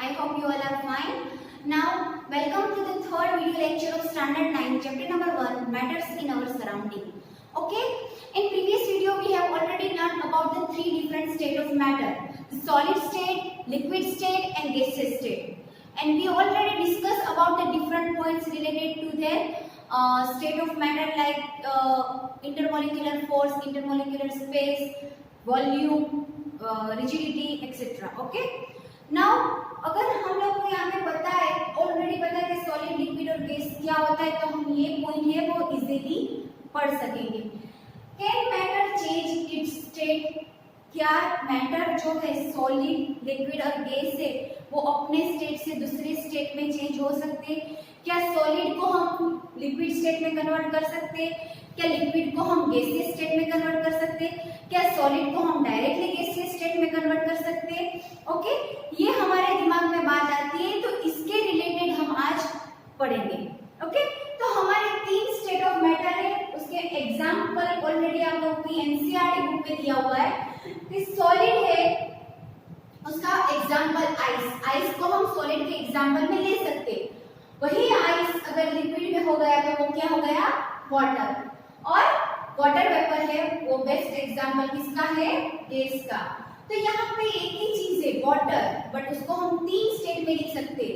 I hope you all are fine. Now, welcome to the third video lecture of Standard 9, Chapter number 1, Matters in our Surrounding. Okay, in previous video we have already learned about the three different states of matter: the solid state, liquid state, and gaseous state. And we already discussed about the different points related to their state of matter, like intermolecular force, intermolecular space, volume, rigidity, etc. Okay. Now, अगर हम लोग को यहाँ पे पता है, already पता है कि सॉलिड, लिक्विड और गैस क्या होता है, तो हम ये पॉइंट है वो इजीली पढ़ सकेंगे. Can matter change it's state? क्या मैटर जो है सॉलिड, लिक्विड और गैस है वो अपने स्टेट से दूसरे स्टेट में चेंज हो सकते हैं? क्या सॉलिड को हम लिक्विड स्टेट में कन्वर्ट कर सकते हैं? क्या लिक्विड को हम गैसियस स्टेट में कन्वर्ट कर सकते हैं? क्या सॉलिड को हम डायरेक्टली गैसियस स्टेट में कन्वर्ट कर सकते हैं? ओके, ये हमारे दिमाग में बात आती है, तो इसके रिलेटेड हम आज पढ़ेंगे. ओके, तो हमारे तीन स्टेट ऑफ मैटर है, उसके एग्जांपल ऑलरेडी आप लोगों की एनसीईआरटी बुक में दिया हुआ है. सॉलिड है, उसका एग्जांपल आइस. आइस को हम सॉलिड के एग्जांपल में ले सकते हैं. वही आइस अगर लिक्विड में हो गया तो वो क्या हो गया? वाटर. और वाटर वेपर है, वो बेस्ट एग्जांपल किसका है? गैस का. तो यहाँ पे एक ही चीज है वाटर, बट उसको हम तीन स्टेट में लिख सकते.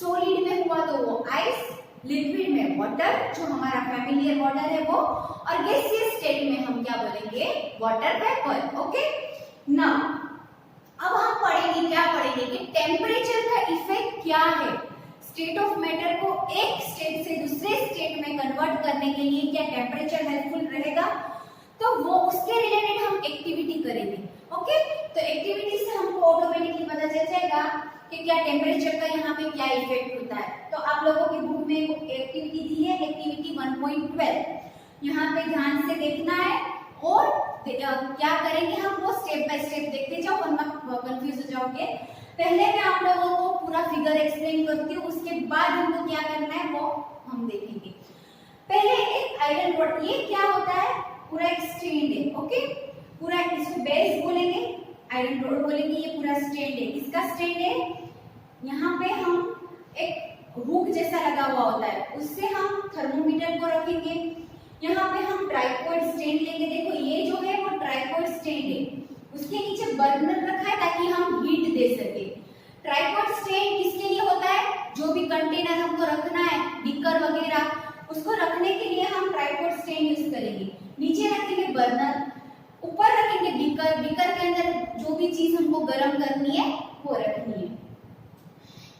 सॉलिड में हुआ तो वो आइस, लिक्विड में वाटर जो हमारा फैमिलियर वाटर है वो, और गैसियस स्टेट में हम क्या बोलेंगे? Water vapour. ओके, नाउ अब हम पढ़ेंगे, क्या पढ़ेंगे कि टेम्परेचर का इफेक्ट क्या है. स्टेट ऑफ मैटर को एक स्टेट से दूसरे स्टेट में कन्वर्ट करने के लिए क्या टेम्परेचर हेल्पफुल रहेगा? तो वो उसके रिलेटेड हम एक्टिविटी करेंगे. ओके, तो एक्टिविटी से हमको ऑटोमेटिकली पता चल जाएगा कि क्या टेम्परेचर का यहाँ पे क्या इफेक्ट होता है. तो आप लोगों की बुक में एक्टिविटी दी है, एक्टिविटी 1.12. यहाँ पे ध्यान से देखना है और क्या करेंगे हम वो स्टेप बाय स्टेप देखते जाओ, वरना कंफ्यूज हो जाओगे. पहले मैं आप लोगों को पूरा फिगर एक्सप्लेन करती हूँ, उसके बाद हमको क्या करना है वो हम देखेंगे. पहले एक आयरन रॉड, ये क्या होता है? पूरा एक स्टैंड है. ओके, पूरा इसको बेस बोलेंगे, आयरन रॉड बोलेंगे, ये पूरा स्टैंड है. इसका स्टैंड है, यहाँ पे हम एक हुक जैसा लगा हुआ होता है, उससे हम थर्मोमीटर को रखेंगे. यहाँ पे हम ट्राइपॉड स्टैंड लेंगे. देखो ये जो है वो ट्राइपॉड स्टैंड है, उसके नीचे बर्नर रखा है ताकि हम हीट दे सके. ट्राइपॉड स्टैंड किसके लिए होता है? जो भी कंटेनर हमको रखना है, बीकर वगैरह, उसको रखने के लिए हम ट्राइपॉड स्टैंड यूज करेंगे. नीचे रखेंगे बर्नर, ऊपर रखेंगे बीकर. बीकर के अंदर जो भी चीज हमको गर्म करनी है वो रखनी है.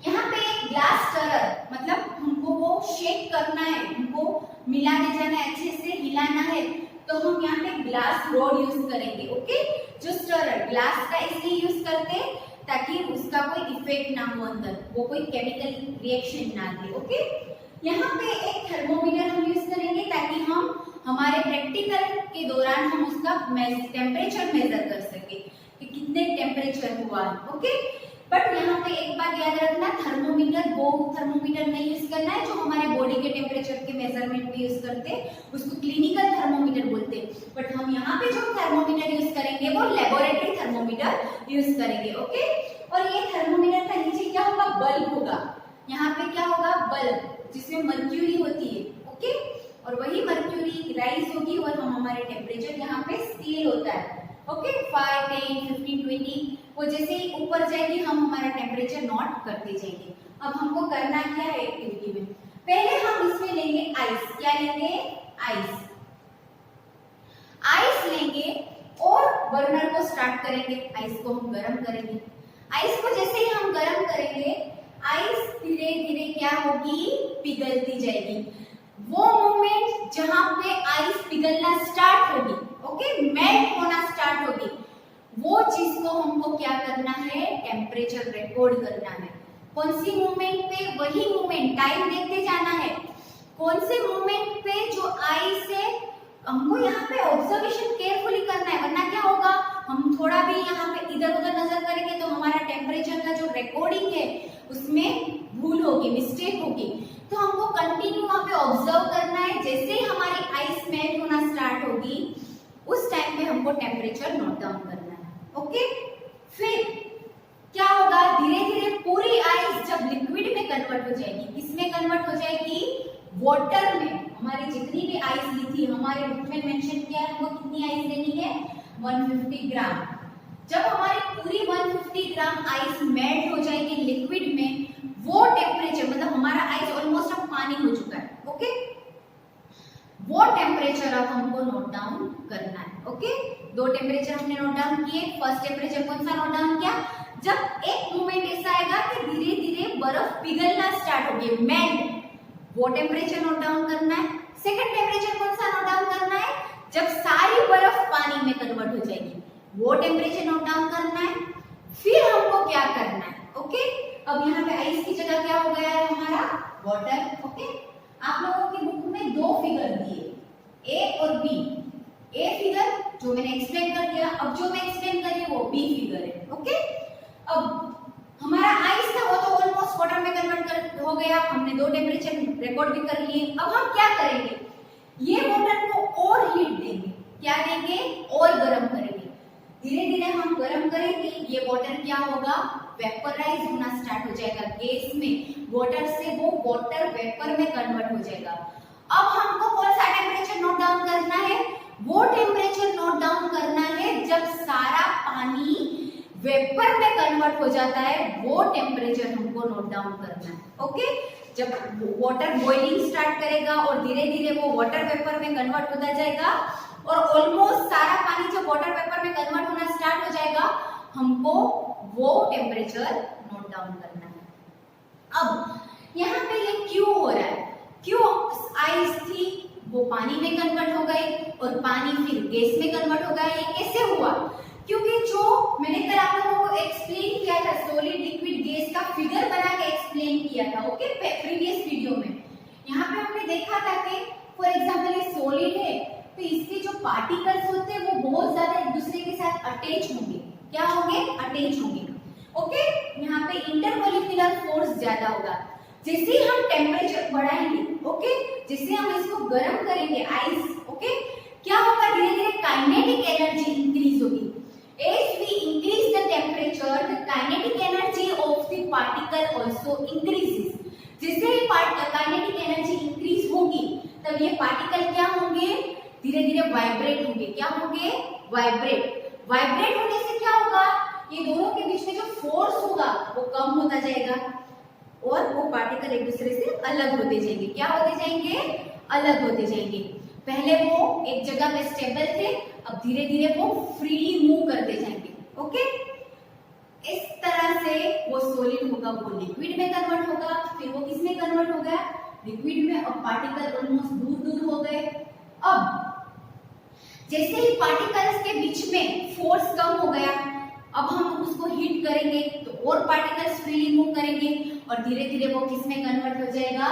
यहाँ पे एक ग्लास स्टरर, मतलब हमको वो शेक करना है, हमको मिलाने जाना है, अच्छे से हिलाना है, तो हम यहाँ पे ग्लास रॉड यूज करेंगे. ओके, जो स्टरर ग्लास का इसलिए यूज करते हैं ताकि उसका कोई इफेक्ट ना हो अंदर, वो कोई केमिकल रिएक्शन ना दे. ओके, यहाँ पे एक थर्मोमीटर हम यूज करेंगे ताकि हम हमारे प्रैक्टिकल के दौरान हम उसका टेम्परेचर मेजर कर सके कि कितने टेम्परेचर हुआ है. ओके, बट यहाँ पे एक बात याद रखना, थर्मोमीटर वो थर्मोमीटर नहीं यूज करना है जो हमारे बॉडी के टेम्परेचर के मेजरमेंट में यूज करते हैं, उसको क्लिनिकल थर्मोमीटर बोलते हैं. बट हम यहाँ पे जो थर्मोमीटर यूज करेंगे वो लेबोरेटरी थर्मोमीटर यूज करेंगे. ओके, और ये थर्मोमीटर का नीचे क्या होगा? बल्ब होगा. यहाँ पे क्या होगा? बल्ब, जिसमें मर्क्यूरी होती है. ओके, और वही मर्क्यूरी राइज होगी और हम हमारे टेम्परेचर यहाँ पे स्केल होता है. ओके, 5, 10, 15, 20, वो जैसे ही ऊपर जाएगी हम हमारा टेम्परेचर नोट करते जाएंगे. अब हमको करना क्या है एक्टिविटी में? पहले हम इसमें लेंगे आइस. क्या लेंगे? आइस. आइस लेंगे और बर्नर को स्टार्ट करेंगे. आइस को हम गर्म करेंगे. आइस को जैसे ही हम गर्म करेंगे, आइस धीरे धीरे क्या होगी? पिघलती जाएगी. वो मोमेंट जहां पे आइस पिघलना स्टार्ट होगी, ओके, मेल्ट होना स्टार्ट होगी, वो चीज को हमको क्या करना है? टेम्परेचर रिकॉर्ड करना है. कौन सी मूवमेंट पे? वही मूवमेंट, टाइम देखते जाना है. कौन से मूवमेंट पे? जो आइस है, हमको यहाँ पे ऑब्जर्वेशन केयरफुली करना है, वरना क्या होगा? हम थोड़ा भी यहाँ पे इधर उधर नजर करेंगे तो हमारा टेम्परेचर का जो रिकॉर्डिंग है उसमें भूल होगी, मिस्टेक होगी. तो हमको कंटिन्यू वहां पे ऑब्जर्व करना है. जैसे ही हमारी आइस मेल्ट होना स्टार्ट होगी, उस टाइम पे हमको टेम्परेचर नोट डाउन करना है. ओके, फिर क्या होगा? धीरे धीरे पूरी आइस कन्वर्ट हो जाएगी। किसमें कन्वर्ट हो जाएगी? वाटर में। हमारी जितनी भी आइस ली थी, हमारे बुक में मेंशन किया है हमको कितनी आइस लेनी है? 150 ग्राम। जब हमारी पूरी 150 ग्राम आइस मेल्ट हो जाएगी लिक्विड में, वो टेम्परेचर मतलब हमारा आइस ऑलमोस्ट अब पानी हो चुका है, ओके, वो टेम्परेचर अब हमको नोट डाउन करना है। ओके, दो टेम्परेचर हमने नोट डाउन किए। फर्स्ट टेम्परेचर कौन सा नोट डाउन किया? जब एक मोमेंट ऐसा आएगा कि धीरे धीरे बर्फ पिघलना स्टार्ट होगी, मेल्ट, वो टेम्परेचर नोट डाउन करना है। सेकंड टेम्परेचर कौन सा नोट डाउन करना है? जब सारी बर्फ पानी में कन्वर्ट हो जाएगी, वो टेम्परेचर नोट डाउन करना है। फिर हमको क्या करना है? ओके, अब यहाँ पे आइस की जगह क्या हो गया है हमारा? वाटर। ओके, आप लोगों की बुक में दो फिगर दिए, ए और बी। ए फिगर जो मैंने एक्सप्लेन कर दिया, अब जो मैं एक्सप्लेन कर रही हूँ वो बी फिगर है। ओके, अब हमारा आइस था वो तो ऑलमोस्ट वाटर में कन्वर्ट हो गया, हमने दो टेम्परेचर रिकॉर्ड भी कर लिए। अब हम क्या करेंगे? ये वाटर को और हीट देंगे। क्या देंगे? और गर्म करेंगे। धीरे धीरे हम गर्म करेंगे, ये वाटर क्या होगा? वेपराइज होना स्टार्ट हो जाएगा गैस में। वाटर से वो वाटर वेपर में कन्वर्ट हो जाएगा। अब हमको कौन सा टेम्परेचर नोट डाउन करना है? वो टेम्परेचर नोट डाउन करना है जब सारा पानी वेपर में कन्वर्ट हो जाता है, वो टेम्परेचर हमको नोट डाउन करना है। ओके, जब वाटर बॉइलिंग स्टार्ट करेगा और धीरे धीरे वो वाटर वेपर में कन्वर्ट होता जाएगा और ऑलमोस्ट सारा पानी जब वाटर वेपर में कन्वर्ट होना स्टार्ट हो जाएगा, हमको वो टेम्परेचर नोट डाउन करना है। अब यहाँ पे ये क्यों हो रहा है? क्यों आइस थी वो पानी में कन्वर्ट हो गई और पानी फिर गैस में कन्वर्ट हो गया? ये कैसे हुआ? क्योंकि जो मैंने कल आप लोगों को एक्सप्लेन किया था, सॉलिड लिक्विड गैस का फिगर बना के एक्सप्लेन किया था, ओके, प्रीवियस वीडियो में। यहाँ पे हमने देखा था कि फॉर एग्जांपल ये सॉलिड है तो इसके जो पार्टिकल्स होते हैं वो बहुत ज्यादा एक दूसरे के साथ अटैच होंगे। क्या होंगे? अटैच होंगे। ओके, यहाँ पे इंटरमोलिक्यूलर फोर्स ज्यादा होगा। जैसे हम टेम्परेचर बढ़ाएंगे, ओके, जैसे हम इसको गर्म करेंगे आइस, ओके, क्या होगा? धीरे धीरे काइनेटिक एनर्जी इंक्रीज होगी। As we increase the temperature, the kinetic energy of the particle also increases. जैसे ही काइनेटिक एनर्जी इंक्रीज होगी तब ये पार्टिकल क्या होंगे? धीरे धीरे वाइब्रेट होंगे। क्या होंगे? वाइब्रेट। वाइब्रेट होने से क्या होगा? ये दोनों के बीच में जो फोर्स होगा वो कम होता जाएगा और वो पार्टिकल एक दूसरे से अलग होते जाएंगे। क्या होते जाएंगे? अलग होते जाएंगे। पहले वो एक जगह पे स्टेबल थे, अब धीरे धीरे वो फ्रीली मूव करते जाएंगे। ओके, इस तरह से वो सॉलिड होगा वो लिक्विड में कन्वर्ट होगा, फिर वो किस में कन्वर्ट हो गया? लिक्विड में। और पार्टिकल ऑलमोस्ट दूर दूर हो गए। अब जैसे ही पार्टिकल्स के बीच में फोर्स कम हो गया, अब हम उसको हीट करेंगे तो और पार्टिकल्स फ्रीली मूव करेंगे और धीरे धीरे वो किस में कन्वर्ट हो जाएगा?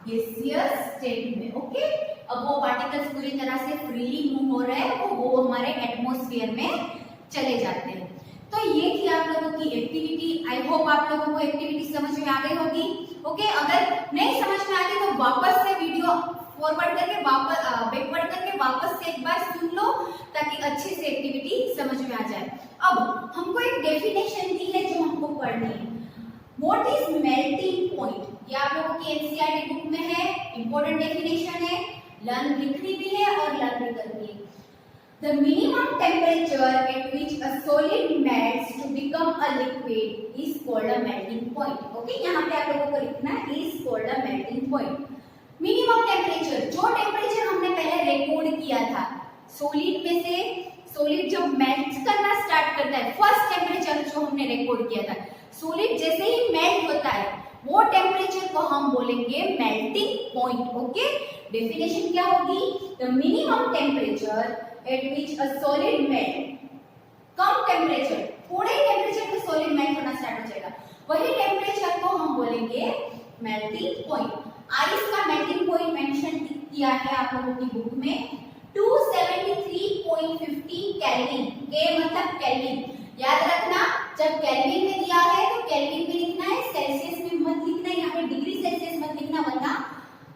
गैसियस स्टेट में। ओके, अब वो पार्टिकल्स पूरी तरह से फ्रीली मूव हो रहे हैं, वो हमारे एटमॉस्फेयर में चले जाते हैं। तो ये थी आप लोगों की एक्टिविटी। आई होप आप लोगों को एक्टिविटी समझ में आ गई होगी। ओके, अगर नहीं समझ में आती तो वापस से वीडियो फॉरवर्ड करके वापस बैकवर्ड करके वापस से एक बार सुन लो ताकि अच्छे से एक्टिविटी समझ में आ जाए। अब हमको एक डेफिनेशन दी है जो हमको पढ़नी है। What is melting point? ये आप लोगों की एनसीईआरटी बुक में है, इंपॉर्टेंट डेफिनेशन है, लर्न लिखनी भी है और लर्न भी करनी है। The minimum temperature at which a solid melts to become a liquid is called a melting point. Okay, यहाँ पे आप लोगों को लिखना है is called a melting point. Minimum temperature, जो टेम्परेचर हमने पहले रिकॉर्ड किया था, सॉलिड में से सॉलिड जब मेल्ट करना स्टार्ट करता है, फर्स्ट टेम्परेचर जो हमने रिकॉर्ड किया था, सॉलिड जैसे ही मेल्ट होता है वो टेम्परेचर को हम बोलेंगे मेल्टिंग पॉइंट। ओके, डेफिनेशन क्या होगी? The minimum temperature at which a solid melt, come temperature, थोड़े टेम्परेचर पे सॉलिड मेल्ट होना स्टार्ट हो जाएगा, वही टेम्परेचर को हम बोलेंगे मेल्टिंग पॉइंट। आइस का मेल्टिंग पॉइंट मेंशन किया है आप लोगों की बुक में 273.50 केल्विन। के मतलब केल्विन, याद रखना जब केल्विन में दिया है तो केल्विन में लिखना है, सेल्सियस में मत लिखना है, यहाँ पे डिग्री सेल्सियस मत लिखना वरना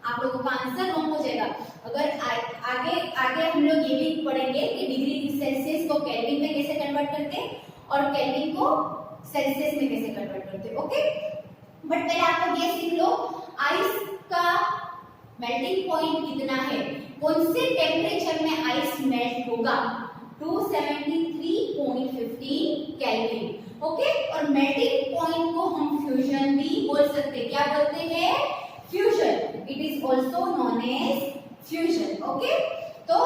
आप लोगों का आंसर रॉन्ग हो जाएगा। अगर आगे आगे हम लोग ये भी पढ़ेंगे कि डिग्री सेल्सियस को केल्विन में कैसे कन्वर्ट करते हैं और केल्विन को सेल्सियस में कैसे कन्वर्ट करते हैं। ओके, बट पहले आप लोग ये सीख लो आइस का मेल्टिंग पॉइंट कितना है, कौन से टेम्परेचर में आइस मेल्ट होगा, 273.15 केल्विन। ओके, और मेल्टिंग पॉइंट को हम फ्यूजन भी बोल सकते हैं। क्या बोलते हैं? Fusion. It is also known as fusion. Okay, तो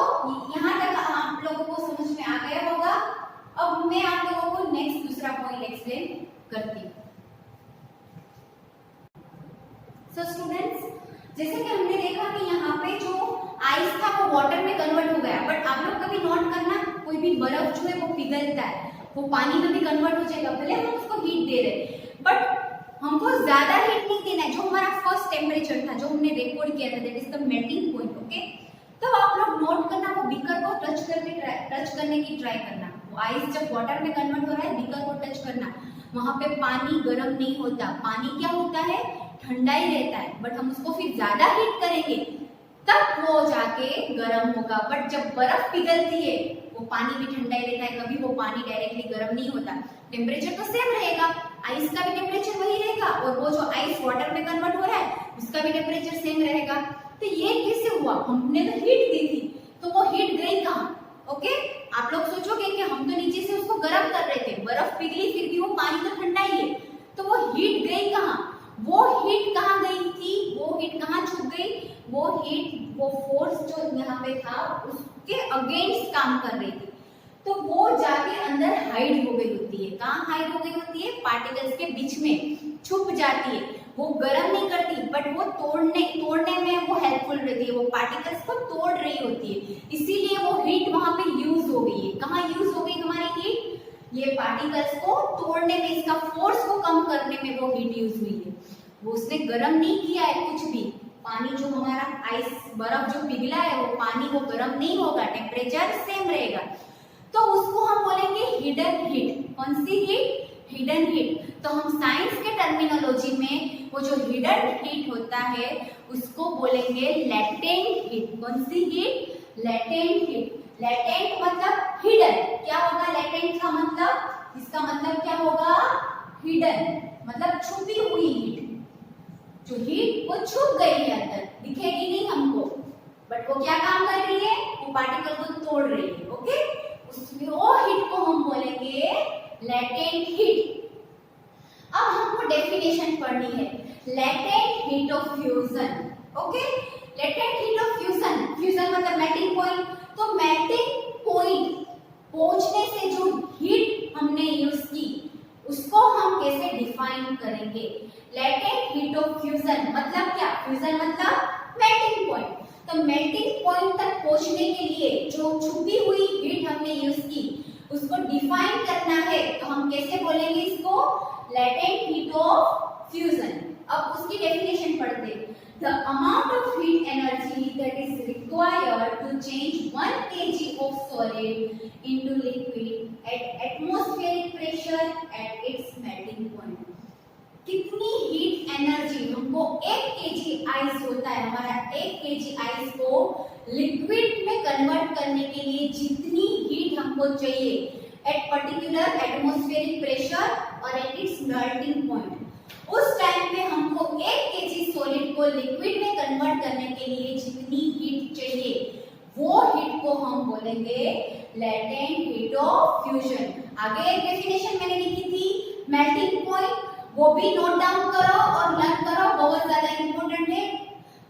यहाँ तक आप लोगों को समझ में आ गया होगा। अब मैं आप लोगों को नेक्स्ट दूसरा पॉइंट एक्सप्लेन करती हूँ। सो स्टूडेंट्स, जैसे कि हमने देखा कि यहाँ पे जो आइस था वो वाटर में कन्वर्ट हो गया, बट आप लोग कभी नोट करना, कोई भी बर्फ जो है वो पिघलता है, वो पानी में भी कन्वर्ट हो जाएगा, भले हम उसको हीट दे रहे, बट हमको ज्यादा हीट नहीं देना है। जो हमारा फर्स्ट टेम्परेचर था, जो हमने रिकॉर्ड किया था, that is the melting point. Okay, तब आप लोग नोट करना, वो बीकर को टच करने की ट्राई करना। वो आइस जब वाटर में कन्वर्ट हो रहा है, बीकर को टच करना, वहां पे पानी गर्म नहीं होता, पानी क्या होता है? ठंडा ही रहता है, बट हम उसको फिर ज्यादा हीट करेंगे तब वो जाके गर्म होगा। बट जब बर्फ पिघलती है, वो पानी भी ठंडा ही रहता है, कभी वो पानी डायरेक्टली गर्म नहीं होता। टेम्परेचर तो सेम रहेगा, आइस का भी टेम्परेचर वही रहेगा, और वो जो आइस वाटर में कन्वर्ट हो रहा है उसका भी टेम्परेचर सेम रहेगा। तो ये कैसे हुआ? हमने तो हीट दी थी, तो वो हीट गई कहाँ? ओके, आप लोग सोचोगे कि हम तो नीचे से उसको गर्म कर रहे थे, बर्फ पिघली, फिर भी वो पानी तो ठंडा ही है, तो वो हीट गई कहाँ? वो हीट कहाँ गई थी? वो हीट कहाँ छुप गई? वो हीट, वो फोर्स जो यहाँ पे था उसके अगेंस्ट काम कर रही थी, तो वो जाके अंदर हाइड हो गई होती है। कहाँ हाइड हो गई होती है? पार्टिकल्स के बीच में छुप जाती है। वो गर्म नहीं करती, बट वो तोड़ने में वो हेल्पफुल रहती है, वो पार्टिकल्स को तोड़ रही होती है, इसीलिए वो हीट वहां पे यूज हो गई है। कहाँ यूज हो गई हमारी हीट? ये पार्टिकल्स को तोड़ने में, इसका फोर्स को कम करने में वो हीट यूज हुई है। वो उसने गर्म नहीं किया है कुछ भी। पानी जो हमारा आइस, बर्फ जो पिघला है, वो पानी वो गर्म नहीं होगा, टेम्परेचर सेम रहेगा, तो उसको हम बोलेंगे हिडन हीट। कौन सी हीट? Hidden heat. तो हम साइंस के टर्मिनोलॉजी में वो जो हिडन हीट होता है उसको बोलेंगे लैटेंट हीट। कौन सी हीट? Latent heat. लैटेंट मतलब हिडन। क्या होगा लैटेंट का मतलब? इसका मतलब क्या होगा? हिडन मतलब छुपी हुई हीट। जो हीट वो छुप गई है अंदर, दिखेगी नहीं हमको, बट वो क्या काम कर रही है? वो पार्टिकल को तोड़ रही है। ओके, वो हीट को हम बोलेंगे लैटेंट हीट। अब हमको डेफिनेशन पढ़नी है, latent heat of fusion. Okay, latent heat of fusion, fusion मतलब मेल्टिंग पॉइंट। तो मेल्टिंग पॉइंट पहुंचने से जो हीट हमने यूज की उसको हम कैसे डिफाइन करेंगे? लैटेंट हीट ऑफ फ्यूजन मतलब क्या? फ्यूजन मतलब मेल्टिंग पॉइंट। तो मेल्टिंग पॉइंट तक पहुंचने के लिए जो छुपी हुई हीट हमने यूज की उसको डिफाइन करना है, तो हम कैसे बोलेंगे इसको? Latent heat of fusion. अब उसकी डेफिनेशन पढ़ते हैं। The amount of heat energy that is required to change 1 kg of solid into liquid at atmospheric pressure at its melting point. कितनी हीट एनर्जी हमको 1 kg आइस होता है, हमारा 1 kg ice को लिक्विड में कन्वर्ट करने के लिए जितनी हीट हमको चाहिए एट पर्टिकुलर एटमॉस्फेरिक प्रेशर और एट इट्स मेल्टिंग पॉइंट, उस टाइम पे हमको 1 kg सॉलिड को लिक्विड में कन्वर्ट करने के लिए जितनी हीट चाहिए वो हीट को हम बोलेंगे लैटेंट हीट ऑफ फ्यूजन। आगे एक डेफिनेशन मैंने लिखी थी मेल्टिंग पॉइंट, वो भी नोट डाउन करो और लर्न करो, बहुत ज्यादा इंपॉर्टेंट है।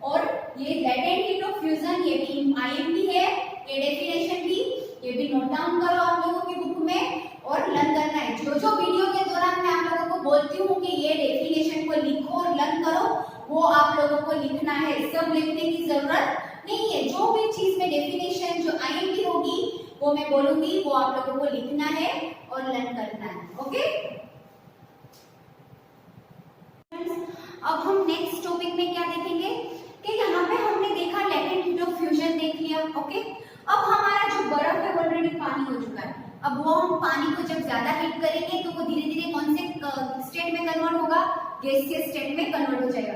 और ये लैटेंट हीट ऑफ फ्यूजन ये भी आईएमपी है, ये डेफिनेशन भी ये भी नोट डाउन करो आप लोगों की बुक में और लर्न करना है। जो जो वीडियो के दौरान मैं आप लोगों को बोलती हूँ कि ये डेफिनेशन को लिखो और लर्न करो, वो आप लोगों को लिखना है, सब लिखने की जरूरत नहीं है। जो भी चीज में डेफिनेशन जो आईएमपी होगी वो मैं बोलूंगी, वो आप लोगों को लिखना है और लर्न करना है। ओके, अब हम नेक्स्ट टॉपिक में क्या देखेंगे कि यहाँ पे हमने देखा लैटेंट हीट ऑफ फ्यूजन देख लिया। ओके, अब हमारा जो बर्फ है ऑलरेडी पानी हो चुका है, अब वो हम पानी को जब ज्यादा हीट करेंगे तो वो धीरे धीरे कौन से स्टेट में कन्वर्ट होगा? गैसियस स्टेट में कन्वर्ट हो जाएगा।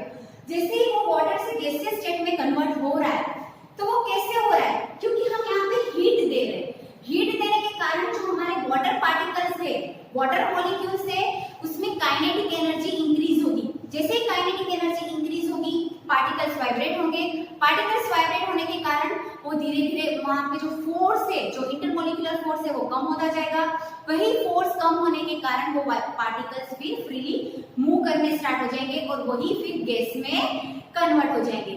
जैसे ही वो वाटर से गैसियस स्टेट में कन्वर्ट हो रहा है, तो वो कैसे हो रहा है? क्योंकि हम यहाँ पे हीट दे रहे हैं। हीट देने के कारण जो हमारे वाटर पार्टिकल्स है, वाटर मॉलिक्यूल्स है, उसमें काइनेटिक एनर्जी इंक्रीज होगी। जैसे तो वहां पे जो फोर्स है, जो इंटरमोलिकुलर फोर्स है वो कम होता जाएगा। वही फोर्स कम होने के कारण वो पार्टिकल्स फिर फ्रीली मूव करने स्टार्ट हो जाएंगे और वही फिर गैस में कन्वर्ट हो जाएंगे।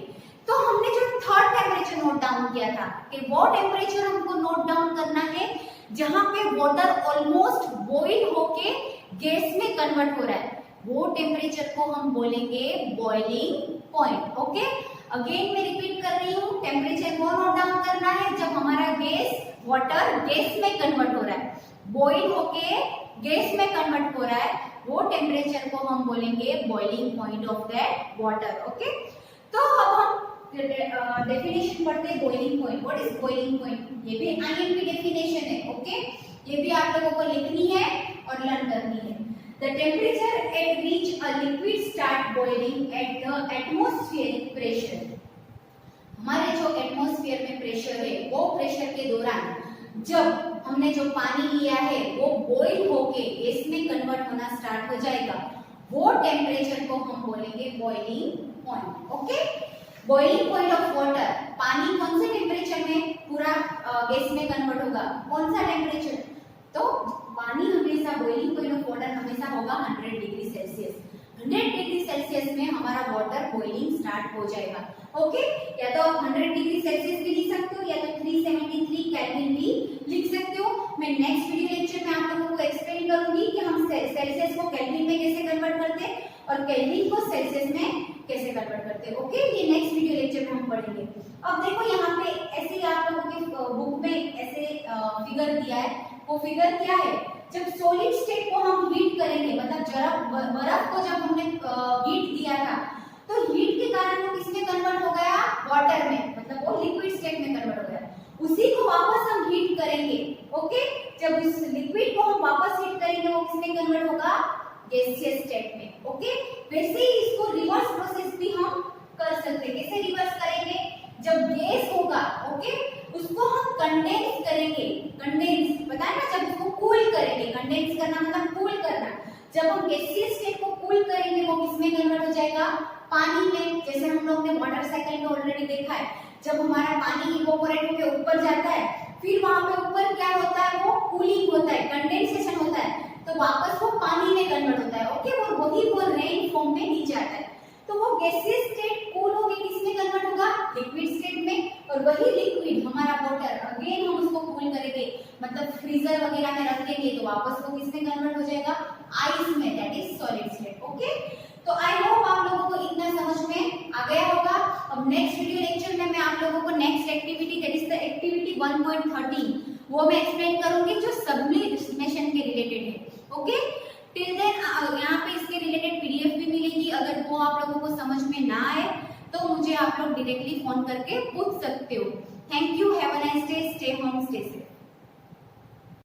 तो हमने जो थर्ड टेम्परेचर नोट डाउन किया था कि वो टेम्परेचर हमको नोट डाउन करना है जहां पे वाटर ऑलमोस्ट बॉइल होके गैस में कन्वर्ट हो रहा है, वो टेम्परेचर को हम बोलेंगे बॉइलिंग पॉइंट। ओके, अगेन मैं रिपीट कर रही हूँ, टेम्परेचर को नोट डाउन करना है जब हमारा गैस वाटर गैस में कन्वर्ट हो रहा है, बॉइल होके गैस में कन्वर्ट हो रहा है, वो टेम्परेचर को हम बोलेंगे boiling point of that water. Okay, तो अब हम डेफिनेशन पढ़ते हैं boiling point. What is boiling point? ये भी आईएमपी डेफिनेशन है। ओके, ये भी आप लोगों को लिखनी है और लर्न करनी है। The temperature at which a liquid start boiling at the atmospheric pressure. हमारे जो एटमॉस्फेयर में प्रेशर है, वो प्रेशर के दौरान जब हमने जो पानी लिया है वो बॉइल होके गैस में कन्वर्ट होना स्टार्ट हो जाएगा, वो टेम्परेचर को हम बोलेंगे boiling point. Okay, boiling point of water, पानी कौन से टेम्परेचर में पूरा गैस में कन्वर्ट होगा, कौन सा टेम्परेचर? तो पानी हमेशा बॉइलिंग पॉइंट ऑफ वाटर हमेशा होगा 100 डिग्री सेल्सियस। 100 डिग्री सेल्सियस में हमारा वाटर बॉइलिंग स्टार्ट हो जाएगा। ओके, या तो आप 100 डिग्री सेल्सियस भी लिख सकते हो या तो 373 केल्विन भी लिख सकते हो। मैं नेक्स्ट वीडियो लेक्चर में आप लोगों को एक्सप्लेन करूंगी कि हम सेल्सियस को केल्विन में कैसे कन्वर्ट करते हैं और केल्विन को सेल्सियस में कैसे कन्वर्ट करते हैं। ओके, ये नेक्स्ट वीडियो लेक्चर में हम पढ़ेंगे। अब देखो यहाँ पे ऐसे आप लोगों के बुक में ऐसे फिगर दिया है, वो फिगर क्या है? जब सॉलिड स्टेट को हम हीट करेंगे, मतलब जरा बर्फ को जब हमने हीट दिया था तो हीट के कारण वो किसमें कन्वर्ट हो गया? वाटर में, मतलब वो लिक्विड स्टेट में कन्वर्ट हो गया। उसी को वापस हम हीट करेंगे। ओके, जब उस लिक्विड को हम वापस हीट करेंगे वो किसमें कन्वर्ट होगा? गैसियस स्टेट में। ओके, वैसे ही इसको रिवर्स प्रोसेस भी हम कर सकते हैं। कैसे रिवर्स करेंगे? जब गैस होगा, ओके, उसको हम कंडेंस करेंगे। कंडेंस पता है ना, जब उसको कूल करेंगे, कंडेंस करना मतलब कूल करना। जब हम गैसियस स्टेट को कूल करेंगे वो किसमें कन्वर्ट हो जाएगा? पानी में। जैसे हम लोग ने वाटर साइकिल में ऑलरेडी देखा है, जब हमारा पानी इवोपोरेट होकर ऊपर जाता है, फिर वहां पे ऊपर क्या होता है? वो कूलिंग होता है, कंडेंसेशन होता है, तो वापस वो पानी में कन्वर्ट होता है। ओके, और वही वो रेन फॉर्म में नीचे आता है। तो वो गैसियस स्टेट कूल होके किसमें कन्वर्ट होगा? लिक्विड स्टेट में। और वही लिक्विड हमारा वाटर अगेन हम उसको कूल करेंगे, मतलब फ्रीजर वगैरह में रख देंगे, तो वापस वो किसमें कन्वर्ट हो जाएगा? आइस में, that is solid state. Okay, तो आई होप आप लोगों को इतना समझ में आ गया होगा। अब नेक्स्ट वीडियो लेक्चर में मैं आप लोगों को next activity, that is the activity 1.13, वो मैं एक्सप्लेन करूंगी जो सब्लिमेशन के रिलेटेड है। ओके, टिल देन यहाँ पे इसके रिलेटेड पीडीएफ भी मिलेगी। अगर वो आप लोगों को समझ में ना आए तो मुझे आप लोग डायरेक्टली फोन करके पूछ सकते हो। Thank you, have a nice day, stay home, stay safe.